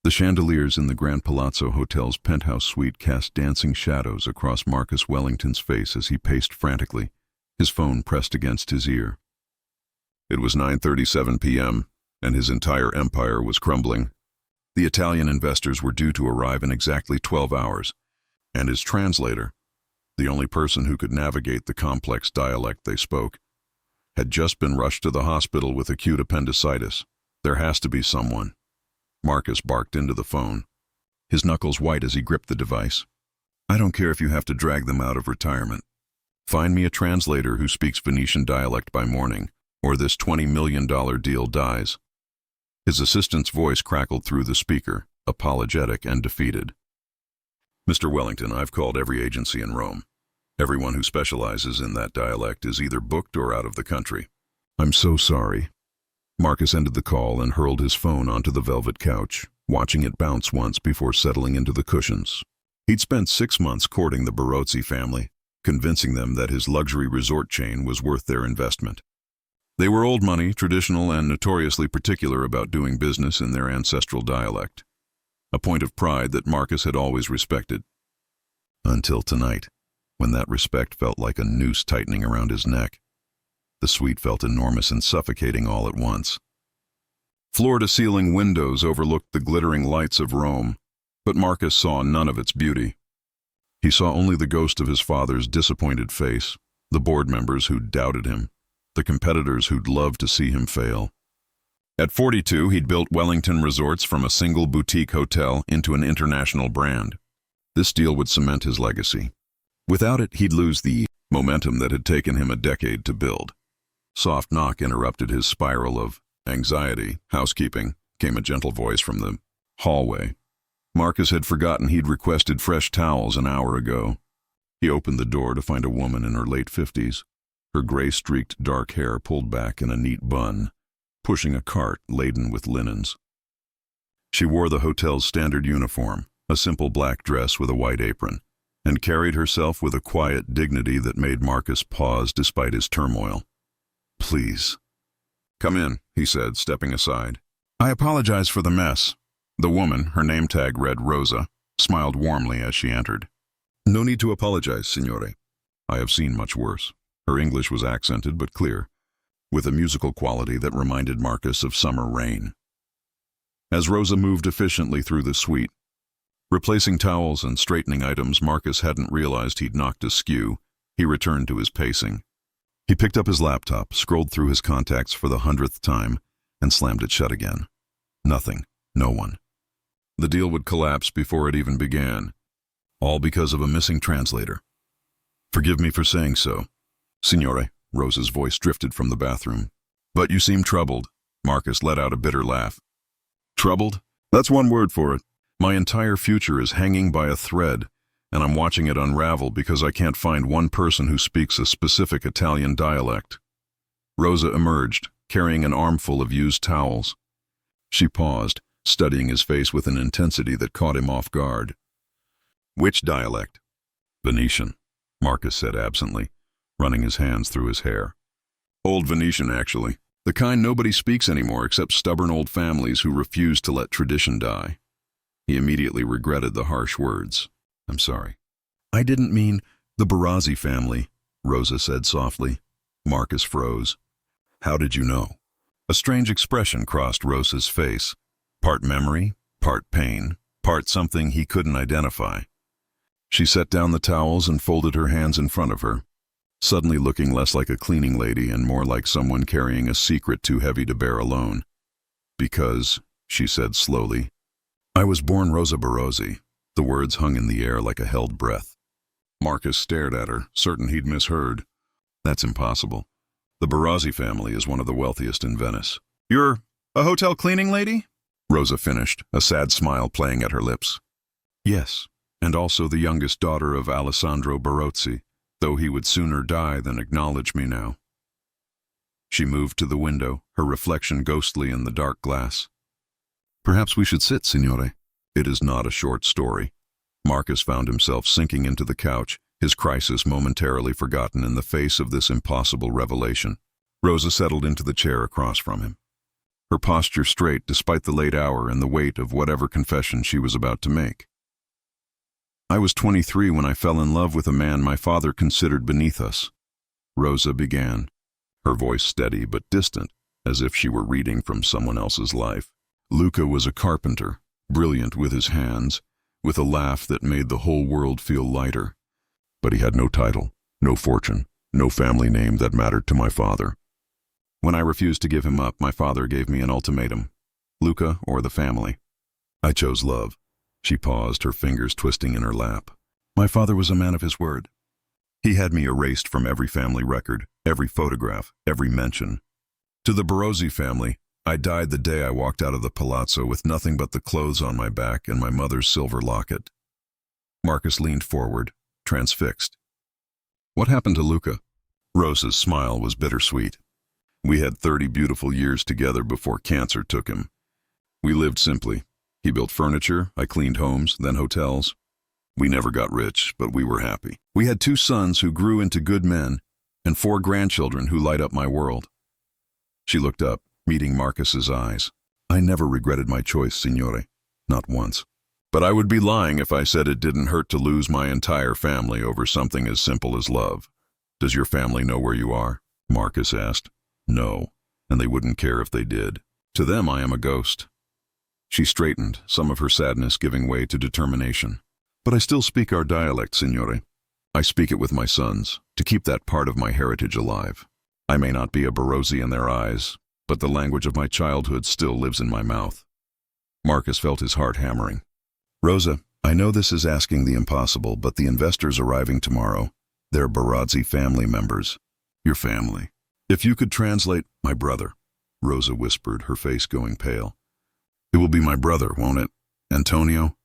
The chandeliers in the Grand Palazzo Hotel's penthouse suite cast dancing shadows across Marcus Wellington's face as he paced frantically, his phone pressed against his ear. It was 9:37 p.m., and his entire empire was crumbling. The Italian investors were due to arrive in exactly 12 hours, and his translator, the only person who could navigate the complex dialect they spoke, had just been rushed to the hospital with acute appendicitis. There has to be someone. Marcus barked into the phone, his knuckles white as he gripped the device. I don't care if you have to drag them out of retirement. Find me a translator who speaks Venetian dialect by morning, or this $20 million deal dies. His assistant's voice crackled through the speaker, apologetic and defeated. Mr. Wellington, I've called every agency in Rome. Everyone who specializes in that dialect is either booked or out of the country. I'm so sorry. Marcus ended the call and hurled his phone onto the velvet couch, watching it bounce once before settling into the cushions. He'd spent 6 months courting the Barozzi family, convincing them that his luxury resort chain was worth their investment. They were old money, traditional, and notoriously particular about doing business in their ancestral dialect, a point of pride that Marcus had always respected. Until tonight, when that respect felt like a noose tightening around his neck. The suite felt enormous and suffocating all at once. Floor-to-ceiling windows overlooked the glittering lights of Rome, but Marcus saw none of its beauty. He saw only the ghost of his father's disappointed face, the board members who'd doubted him, the competitors who'd loved to see him fail. At 42, he'd built Wellington Resorts from a single boutique hotel into an international brand. This deal would cement his legacy. Without it, he'd lose the momentum that had taken him a decade to build. Soft knock interrupted his spiral of anxiety. Housekeeping, came a gentle voice from the hallway. Marcus had forgotten he'd requested fresh towels an hour ago. He opened the door to find a woman in her late 50s, her gray-streaked dark hair pulled back in a neat bun, pushing a cart laden with linens. She wore the hotel's standard uniform, a simple black dress with a white apron, and carried herself with a quiet dignity that made Marcus pause despite his turmoil. Please. Come in, he said, stepping aside. I apologize for the mess. The woman, her name tag read Rosa, smiled warmly as she entered. No need to apologize, signore. I have seen much worse. Her English was accented but clear, with a musical quality that reminded Marcus of summer rain. As Rosa moved efficiently through the suite, replacing towels and straightening items Marcus hadn't realized he'd knocked askew, he returned to his pacing. He picked up his laptop, scrolled through his contacts for the 100th time, and slammed it shut again. Nothing. No one. The deal would collapse before it even began, all because of a missing translator. Forgive me for saying so, signore. Rosa's voice drifted from the bathroom. But you seem troubled. Marcus let out a bitter laugh. Troubled? That's one word for it. My entire future is hanging by a thread, and I'm watching it unravel because I can't find one person who speaks a specific Italian dialect. Rosa emerged, carrying an armful of used towels. She paused, studying his face with an intensity that caught him off guard. Which dialect? Venetian, Marcus said absently, running his hands through his hair. Old Venetian, actually. The kind nobody speaks anymore except stubborn old families who refuse to let tradition die. He immediately regretted the harsh words. I'm sorry. I didn't mean the Barozzi family, Rosa said softly. Marcus froze. How did you know? A strange expression crossed Rosa's face. Part memory, part pain, part something he couldn't identify. She set down the towels and folded her hands in front of her, suddenly looking less like a cleaning lady and more like someone carrying a secret too heavy to bear alone. Because, she said slowly, I was born Rosa Barozzi. The words hung in the air like a held breath. Marcus stared at her, certain he'd misheard. That's impossible. The Barozzi family is one of the wealthiest in Venice. You're a hotel cleaning lady? Rosa finished, a sad smile playing at her lips. Yes, and also the youngest daughter of Alessandro Barozzi, though he would sooner die than acknowledge me now. She moved to the window, her reflection ghostly in the dark glass. Perhaps we should sit, signore. It is not a short story. Marcus found himself sinking into the couch, his crisis momentarily forgotten in the face of this impossible revelation. Rosa settled into the chair across from him. her posture straight despite the late hour and the weight of whatever confession she was about to make. "I was 23 when I fell in love with a man my father considered beneath us," Rosa began, her voice steady but distant, as if she were reading from someone else's life. "Luca was a carpenter, brilliant with his hands, with a laugh that made the whole world feel lighter. But he had no title, no fortune, no family name that mattered to my father. When I refused to give him up, my father gave me an ultimatum: Luca or the family. I chose love." She paused, her fingers twisting in her lap. "My father was a man of his word. He had me erased from every family record, every photograph, every mention. To the Barozzi family, I died the day I walked out of the palazzo with nothing but the clothes on my back and my mother's silver locket." Marcus leaned forward, transfixed. "What happened to Luca?" Rosa's smile was bittersweet. "We had 30 beautiful years together before cancer took him. We lived simply. He built furniture, I cleaned homes, then hotels. We never got rich, but we were happy. We had 2 sons who grew into good men, and 4 grandchildren who light up my world." She looked up, meeting Marcus's eyes. "I never regretted my choice, signore. Not once. But I would be lying if I said it didn't hurt to lose my entire family over something as simple as love." "Does your family know where you are?" Marcus asked. "No, and they wouldn't care if they did. To them I am a ghost." She straightened, some of her sadness giving way to determination. "But I still speak our dialect, signore. I speak it with my sons, to keep that part of my heritage alive. I may not be a Barozzi in their eyes, but the language of my childhood still lives in my mouth." Marcus felt his heart hammering. "Rosa, I know this is asking the impossible, but the investors arriving tomorrow, they're Barozzi family members. Your family. If you could translate—" "My brother," Rosa whispered, her face going pale. "It will be my brother, won't it? Antonio?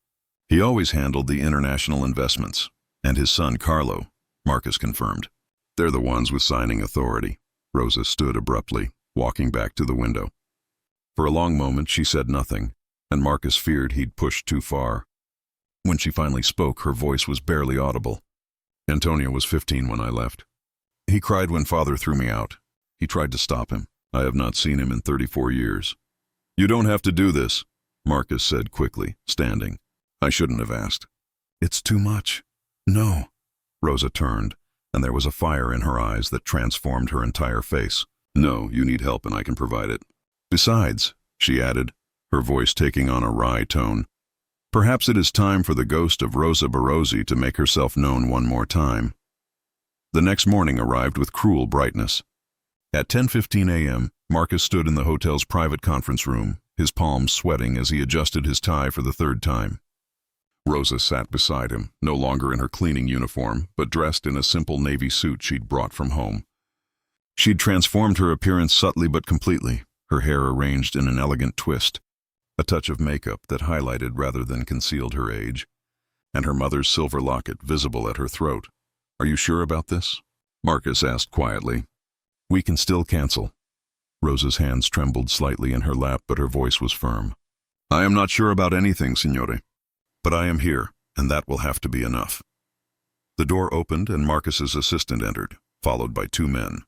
He always handled the international investments. And his son, Carlo," Marcus confirmed. "They're the ones with signing authority." Rosa stood abruptly, walking back to the window. For a long moment she said nothing, and Marcus feared he'd pushed too far. When she finally spoke, her voice was barely audible. "Antonio was 15 when I left. He cried when father threw me out. He tried to stop him. I have not seen him in 34 years. "You don't have to do this," Marcus said quickly, standing. "I shouldn't have asked." "It's too much." "No." Rosa turned, and there was a fire in her eyes that transformed her entire face. "No, you need help and I can provide it. Besides," she added, her voice taking on a wry tone, "perhaps it is time for the ghost of Rosa Barozzi to make herself known one more time." The next morning arrived with cruel brightness. At 10:15 a.m., Marcus stood in the hotel's private conference room, his palms sweating as he adjusted his tie for the 3rd time. Rosa sat beside him, no longer in her cleaning uniform, but dressed in a simple navy suit she'd brought from home. She'd transformed her appearance subtly but completely, her hair arranged in an elegant twist, a touch of makeup that highlighted rather than concealed her age, and her mother's silver locket visible at her throat. "Are you sure about this?" Marcus asked quietly. "We can still cancel." Rosa's hands trembled slightly in her lap, but her voice was firm. "I am not sure about anything, signore. But I am here, and that will have to be enough." The door opened and Marcus's assistant entered, followed by 2 men.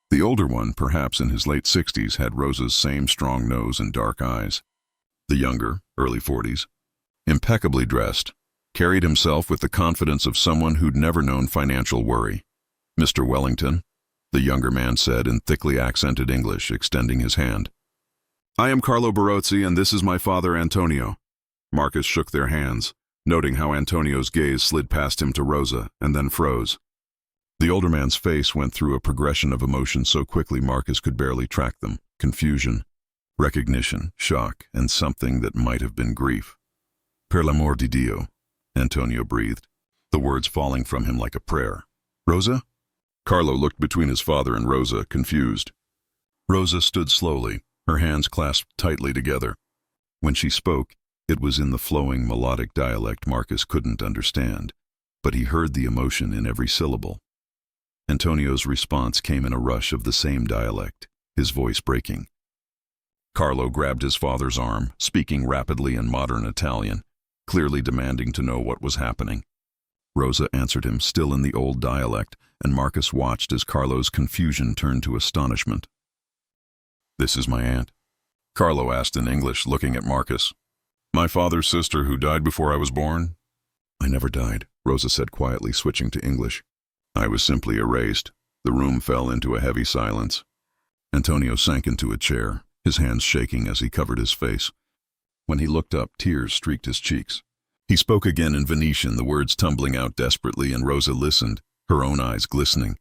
The older one, perhaps in his late 60s, had Rosa's same strong nose and dark eyes. The younger, early 40s, impeccably dressed, carried himself with the confidence of someone who'd never known financial worry. "Mr. Wellington," the younger man said in thickly accented English, extending his hand. "I am Carlo Barozzi, and this is my father, Antonio." Marcus shook their hands, noting how Antonio's gaze slid past him to Rosa and then froze. The older man's face went through a progression of emotions so quickly Marcus could barely track them: confusion, recognition, shock, and something that might have been grief. "Per l'amor di Dio," Antonio breathed, the words falling from him like a prayer. "Rosa?" Carlo looked between his father and Rosa, confused. Rosa stood slowly, her hands clasped tightly together. When she spoke, it was in the flowing, melodic dialect Marcus couldn't understand, but he heard the emotion in every syllable. Antonio's response came in a rush of the same dialect, his voice breaking. Carlo grabbed his father's arm, speaking rapidly in modern Italian, clearly demanding to know what was happening. Rosa answered him, still in the old dialect, and Marcus watched as Carlo's confusion turned to astonishment. "This is my aunt. Carlo asked in English, looking at Marcus. My father's sister who died before I was born? I never died, Rosa said quietly, switching to English. I was simply erased. The room fell into a heavy silence. Antonio sank into a chair, his hands shaking as he covered his face. When he looked up, tears streaked his cheeks. He spoke again in Venetian, the words tumbling out desperately, and Rosa listened, her own eyes glistening.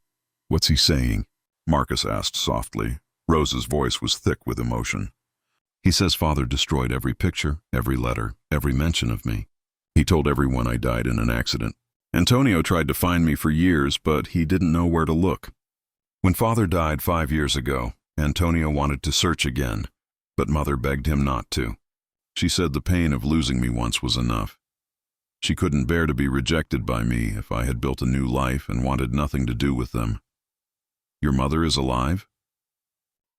What's he saying? Marcus asked softly. Rosa's voice was thick with emotion. He says father destroyed every picture, every letter, every mention of me. He told everyone I died in an accident. Antonio tried to find me for years, but he didn't know where to look. When father died 5 years ago, Antonio wanted to search again, but mother begged him not to. She said the pain of losing me once was enough. She couldn't bear to be rejected by me if I had built a new life and wanted nothing to do with them. Your mother is alive?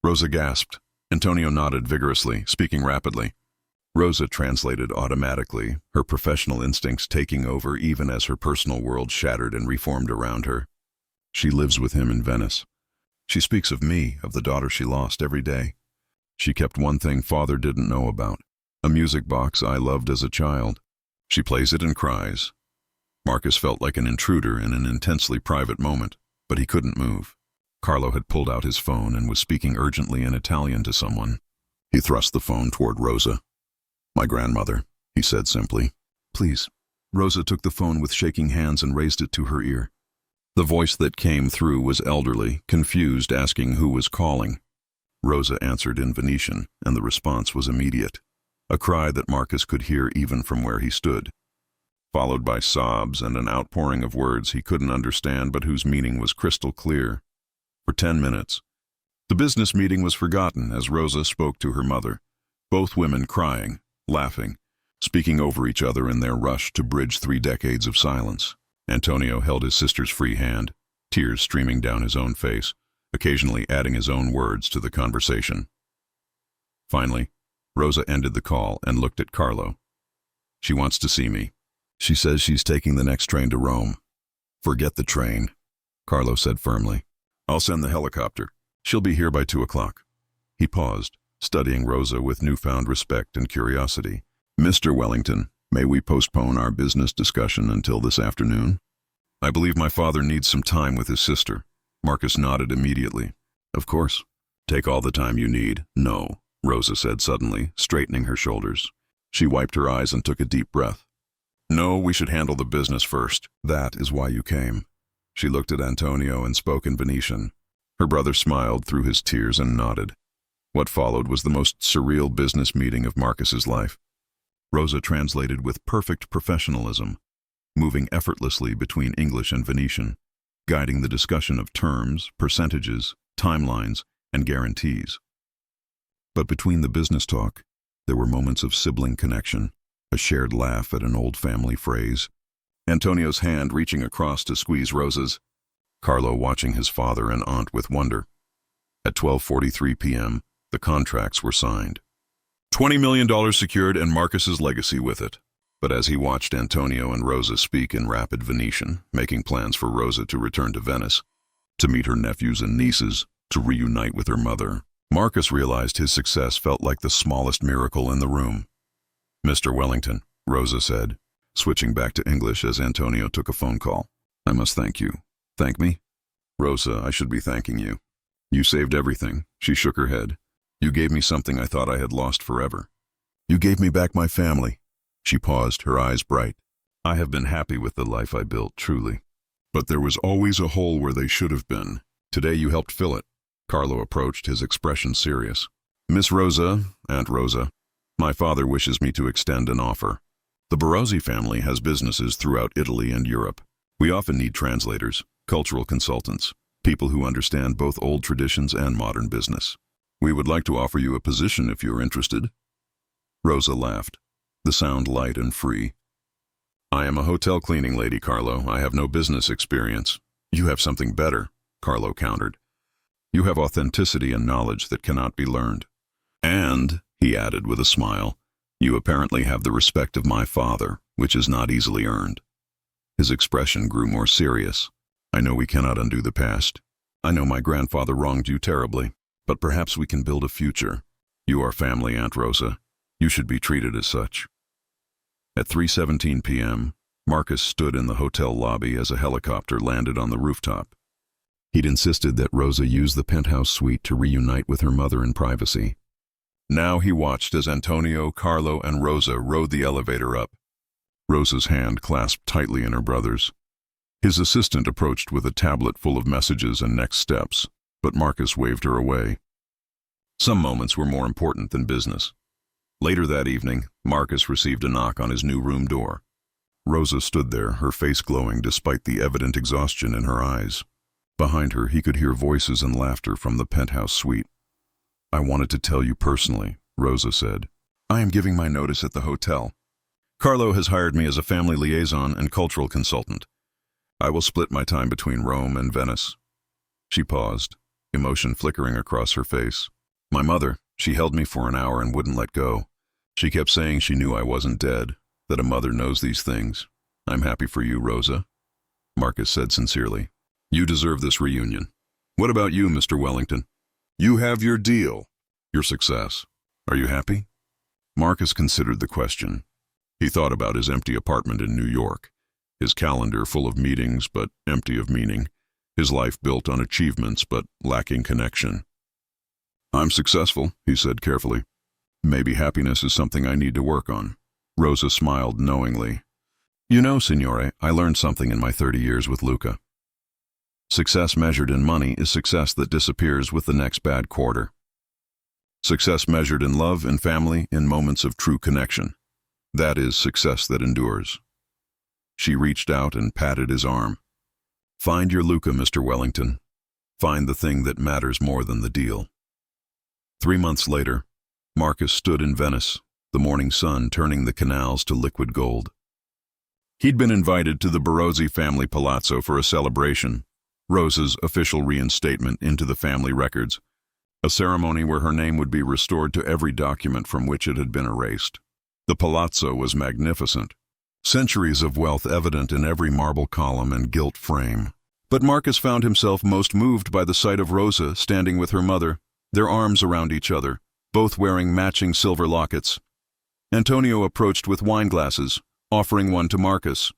Rosa gasped. Antonio nodded vigorously, speaking rapidly. Rosa translated automatically, her professional instincts taking over even as her personal world shattered and reformed around her. She lives with him in Venice. She speaks of me, of the daughter she lost, every day. She kept one thing father didn't know about, a music box I loved as a child. She plays it and cries. Marcus felt like an intruder in an intensely private moment, but he couldn't move. Carlo had pulled out his phone and was speaking urgently in Italian to someone. He thrust the phone toward Rosa. My grandmother, he said simply. Please. Rosa took the phone with shaking hands and raised it to her ear. The voice that came through was elderly, confused, asking who was calling. Rosa answered in Venetian, and the response was immediate, a cry that Marcus could hear even from where he stood, followed by sobs and an outpouring of words he couldn't understand but whose meaning was crystal clear. For 10 minutes, the business meeting was forgotten as Rosa spoke to her mother, both women crying, laughing, speaking over each other in their rush to bridge 3 decades of silence. Antonio held his sister's free hand, tears streaming down his own face, occasionally adding his own words to the conversation. Finally, Rosa ended the call and looked at Carlo. She wants to see me. She says she's taking the next train to Rome. Forget the train, Carlo said firmly. I'll send the helicopter. She'll be here by 2 o'clock. He paused, studying Rosa with newfound respect and curiosity. Mr. Wellington, may we postpone our business discussion until this afternoon? I believe my father needs some time with his sister. Marcus nodded immediately. Of course. Take all the time you need. No, Rosa said suddenly, straightening her shoulders. She wiped her eyes and took a deep breath. No, we should handle the business first. That is why you came. She looked at Antonio and spoke in Venetian. Her brother smiled through his tears and nodded. What followed was the most surreal business meeting of Marcus's life. Rosa translated with perfect professionalism, moving effortlessly between English and Venetian, guiding the discussion of terms, percentages, timelines, and guarantees. But between the business talk, there were moments of sibling connection, a shared laugh at an old family phrase, Antonio's hand reaching across to squeeze Rosa's, Carlo watching his father and aunt with wonder. At 12:43 p.m., the contracts were signed. $20 million secured and Marcus's legacy with it. But as he watched Antonio and Rosa speak in rapid Venetian, making plans for Rosa to return to Venice, to meet her nephews and nieces, to reunite with her mother, Marcus realized his success felt like the smallest miracle in the room. Mr. Wellington, Rosa said, switching back to English as Antonio took a phone call. I must thank you. Thank me? Rosa, I should be thanking you. You saved everything. She shook her head. You gave me something I thought I had lost forever. You gave me back my family. She paused, her eyes bright. I have been happy with the life I built, truly. But there was always a hole where they should have been. Today you helped fill it. Carlo approached, his expression serious. Miss Rosa, Aunt Rosa, my father wishes me to extend an offer. The Barozzi family has businesses throughout Italy and Europe. We often need translators, cultural consultants, people who understand both old traditions and modern business. We would like to offer you a position if you're interested. Rosa laughed, the sound light and free. I am a hotel cleaning lady, Carlo. I have no business experience. You have something better, Carlo countered. You have authenticity and knowledge that cannot be learned. And, he added with a smile, you apparently have the respect of my father, which is not easily earned. His expression grew more serious. I know we cannot undo the past. I know my grandfather wronged you terribly, but perhaps we can build a future. You are family, Aunt Rosa. You should be treated as such. At 3:17 p.m., Marcus stood in the hotel lobby as a helicopter landed on the rooftop. He'd insisted that Rosa use the penthouse suite to reunite with her mother in privacy. Now he watched as Antonio, Carlo, and Rosa rode the elevator up. Rosa's hand clasped tightly in her brother's. His assistant approached with a tablet full of messages and next steps, but Marcus waved her away. Some moments were more important than business. Later that evening, Marcus received a knock on his new room door. Rosa stood there, her face glowing despite the evident exhaustion in her eyes. Behind her, he could hear voices and laughter from the penthouse suite. "I wanted to tell you personally," Rosa said. "I am giving my notice at the hotel. Carlo has hired me as a family liaison and cultural consultant. I will split my time between Rome and Venice." She paused, emotion flickering across her face. "My mother, she held me for an hour and wouldn't let go. She kept saying she knew I wasn't dead, that a mother knows these things. I'm happy for you, Rosa," Marcus said sincerely. "You deserve this reunion. What about you, Mr. Wellington? You have your deal, your success. Are you happy?" Marcus considered the question. He thought about his empty apartment in New York, his calendar full of meetings but empty of meaning, his life built on achievements but lacking connection. "I'm successful," he said carefully. "Maybe happiness is something I need to work on." Rosa smiled knowingly. "You know, Signore, I learned something in my 30 years with Luca. Success measured in money is success that disappears with the next bad quarter. Success measured in love and family, in moments of true connection. That is success that endures." She reached out and patted his arm. "Find your Luca, Mr. Wellington. Find the thing that matters more than the deal." 3 months later, Marcus stood in Venice, the morning sun turning the canals to liquid gold. He'd been invited to the Barozzi family palazzo for a celebration, Rosa's official reinstatement into the family records, a ceremony where her name would be restored to every document from which it had been erased. The palazzo was magnificent, centuries of wealth evident in every marble column and gilt frame. But Marcus found himself most moved by the sight of Rosa standing with her mother, their arms around each other, both wearing matching silver lockets. Antonio approached with wine glasses, offering one to Marcus.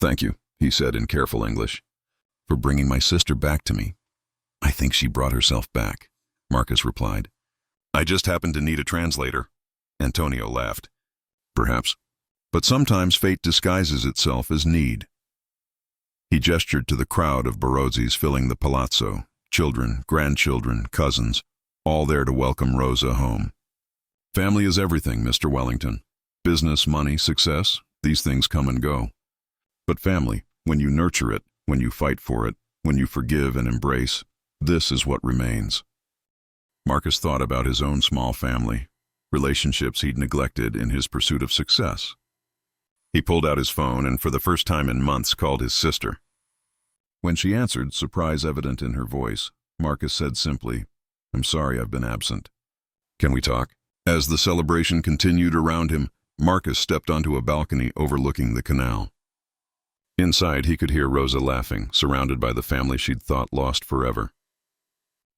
"Thank you," he said in careful English, "for bringing my sister back to me." "I think she brought herself back," Marcus replied. "I just happened to need a translator." Antonio laughed. "Perhaps. But sometimes fate disguises itself as need." He gestured to the crowd of Barozzis filling the palazzo, children, grandchildren, cousins, all there to welcome Rosa home. "Family is everything, Mr. Wellington. Business, money, success, these things come and go. But family, when you nurture it, when you fight for it, when you forgive and embrace, this is what remains." Marcus thought about his own small family, relationships he'd neglected in his pursuit of success. He pulled out his phone and for the first time in months called his sister. When she answered, surprise evident in her voice, Marcus said simply, "I'm sorry I've been absent. Can we talk?" As the celebration continued around him, Marcus stepped onto a balcony overlooking the canal. Inside, he could hear Rosa laughing, surrounded by the family she'd thought lost forever.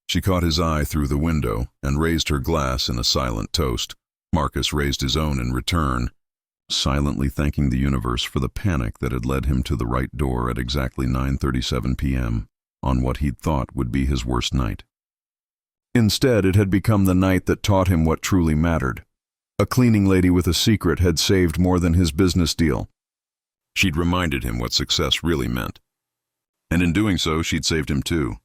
She caught his eye through the window and raised her glass in a silent toast. Marcus raised his own in return, silently thanking the universe for the panic that had led him to the right door at exactly 9:37 p.m. on what he'd thought would be his worst night. Instead, it had become the night that taught him what truly mattered. A cleaning lady with a secret had saved more than his business deal. She'd reminded him what success really meant. And in doing so, she'd saved him too.